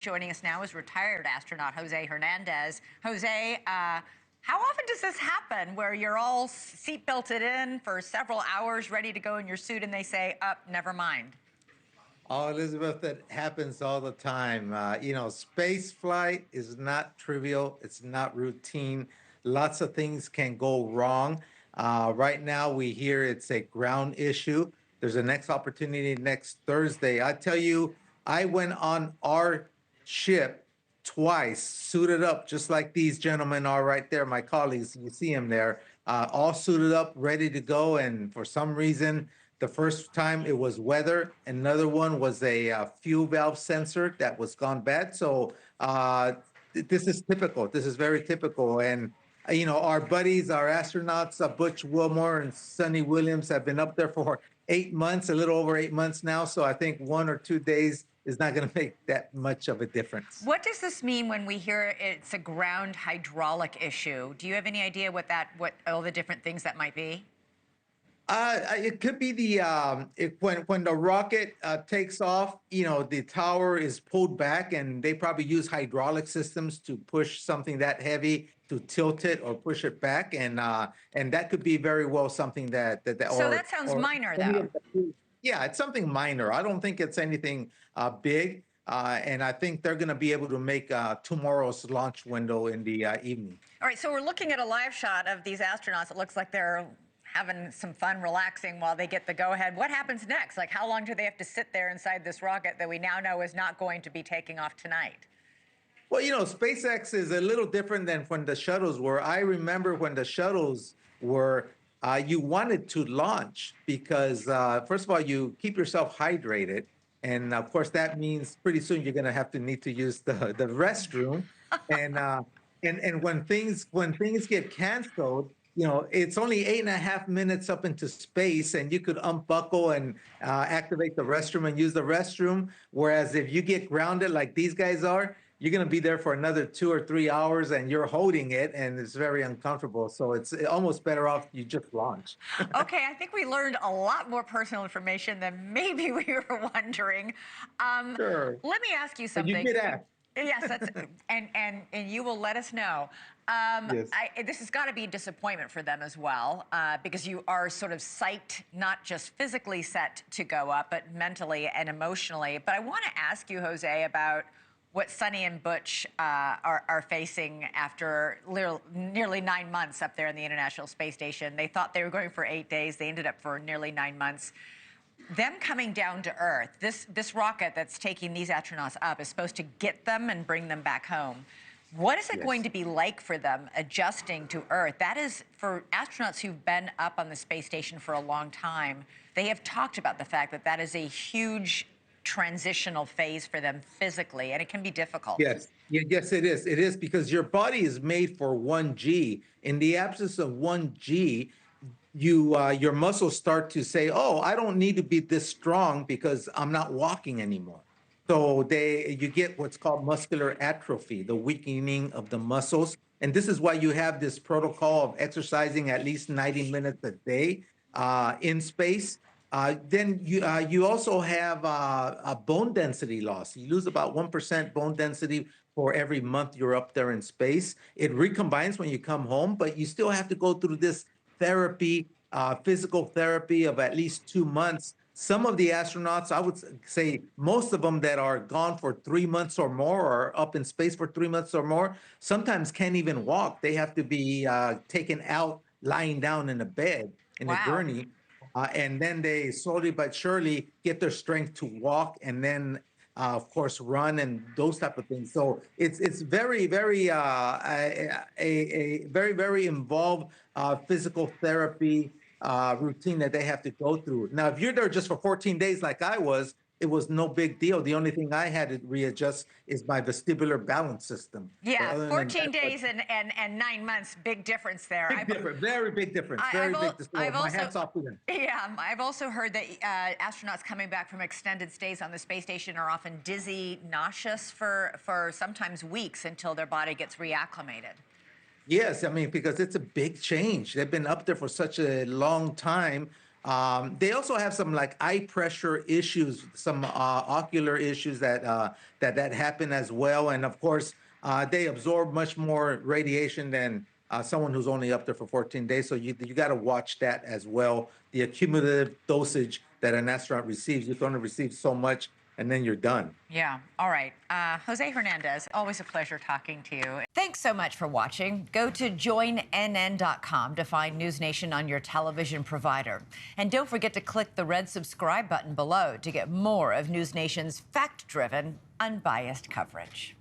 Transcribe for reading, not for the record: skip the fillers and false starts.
Joining us now is retired astronaut José Hernández. José, how often does this happen where you're all seat belted in for several hours, ready to go in your suit, and they say, never mind? Oh, Elizabeth, that happens all the time. Space flight is not trivial. It's not routine. Lots of things can go wrong. Right now, we hear it's a ground issue. There's a next opportunity next Thursday. I tell you, I went on our ship twice, suited up, just like these gentlemen are right there, my colleagues. You see them there, all suited up, ready to go. And for some reason, the first time it was weather. Another one was a fuel valve sensor that was gone bad. So this is typical. This is very typical. And our buddies, our astronauts, Butch Wilmore and Sonny Williams, have been up there for 8 months, a little over 8 months now. So I think 1 or 2 days is not going to make that much of a difference. What does this mean when we hear it's a ground hydraulic issue? Do you have any idea what all the different things that might be? It could be when the rocket takes off, the tower is pulled back, and they probably use hydraulic systems to push something that heavy to tilt it or push it back, and that could be very well something that. So that sounds minor, though. Yeah, it's something minor. I don't think it's anything big, and I think they're going to be able to make tomorrow's launch window in the evening. All right, so we're looking at a live shot of these astronauts. It looks like they're having some fun, relaxing while they get the go-ahead. What happens next? Like, how long do they have to sit there inside this rocket that we now know is not going to be taking off tonight? Well, SpaceX is a little different than when the shuttles were. I remember when the shuttles were, you wanted to launch because, first of all, you keep yourself hydrated. And of course, that means pretty soon you're going to need to use the restroom. And when things get canceled, it's only 8.5 minutes up into space, and you could unbuckle and activate the restroom and use the restroom. Whereas if you get grounded like these guys are, you're going to be there for another 2 or 3 hours, and you're holding it, and it's very uncomfortable. So it's almost better off you just launch. Okay, I think we learned a lot more personal information than maybe we were wondering. Sure. Let me ask you something. You did ask. Yes, and you will let us know. Yes. This has got to be a disappointment for them as well, because you are sort of psyched, not just physically set to go up, but mentally and emotionally. But I want to ask you, José, about what Sonny and Butch are facing after nearly 9 months up there in the International Space Station. They thought they were going for 8 days. They ended up for nearly 9 months. Them coming down to Earth, this rocket that's taking these astronauts up is supposed to get them and bring them back home. What is it going to be like for them adjusting to Earth? That is, for astronauts who've been up on the space station for a long time, they have talked about the fact that that is a huge transitional phase for them physically, and it can be difficult. Yes, yes, it is. It is because your body is made for 1G. In the absence of 1G, your muscles start to say, "Oh, I don't need to be this strong because I'm not walking anymore." So you get what's called muscular atrophy, the weakening of the muscles, and this is why you have this protocol of exercising at least 90 minutes a day in space. Then you also have a bone density loss. You lose about 1% bone density for every month you're up there in space. It recombines when you come home, but you still have to go through this therapy, physical therapy of at least 2 months. Some of the astronauts, I would say most of them that are gone for 3 months or more, or up in space for 3 months or more, sometimes can't even walk. They have to be taken out lying down in a bed, in a gurney. And then they slowly but surely get their strength to walk, and then of course run and those type of things. So it's very a very involved physical therapy routine that they have to go through. Now, if you're there just for 14 days like I was, it was no big deal. The only thing I had to readjust is my vestibular balance system. Yeah, 14 days and 9 months, big difference there. Big difference, very big difference, very big difference. My hats off to them. Yeah, I've also heard that astronauts coming back from extended stays on the space station are often dizzy, nauseous for sometimes weeks until their body gets reacclimated. Yes, I mean, because it's a big change. They've been up there for such a long time. They also have some like eye pressure issues, some ocular issues that happen as well. And of course, they absorb much more radiation than someone who's only up there for 14 days. So you got to watch that as well. The accumulative dosage that an astronaut receives, you can only receive so much, and then you're done. Yeah. All right. José Hernández, always a pleasure talking to you. Thanks so much for watching. Go to joinnn.com to find NewsNation on your television provider. And don't forget to click the red subscribe button below to get more of NewsNation's fact-driven, unbiased coverage.